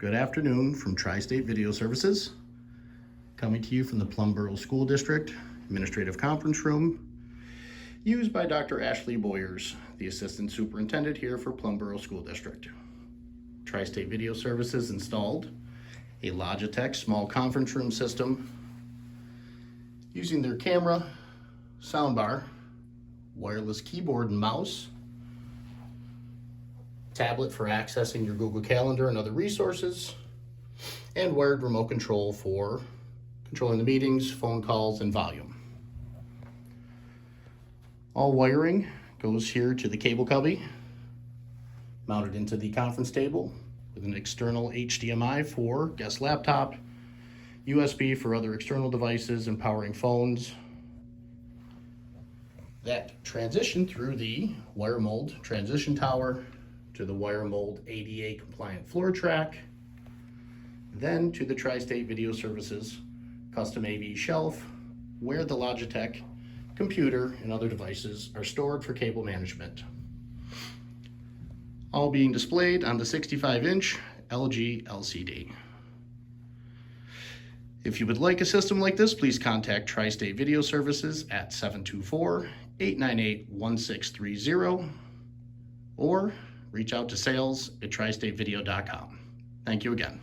Good afternoon from Tri-State Video Services, coming to you from the Plum Borough School District Administrative Conference Room, used by Dr. Ashley Boyers, the Assistant Superintendent here for Plum Borough School District. Tri-State Video Services installed a Logitech small conference room system using their camera, soundbar, wireless keyboard and mouse, tablet for accessing your Google Calendar and other resources, and wired remote control for controlling the meetings, phone calls, and volume. All wiring goes here to the cable cubby, mounted into the conference table with an external HDMI for guest laptop, USB for other external devices and powering phones. That transition through the wire mold transition tower to the wire mold ADA compliant floor track, then to the Tri-State Video Services custom AV shelf where the Logitech computer and other devices are stored for cable management. All being displayed on the 65-inch LG LCD. If you would like a system like this, please contact Tri-State Video Services at 724-898-1630 or reach out to sales@tristatevideo.com. Thank you again.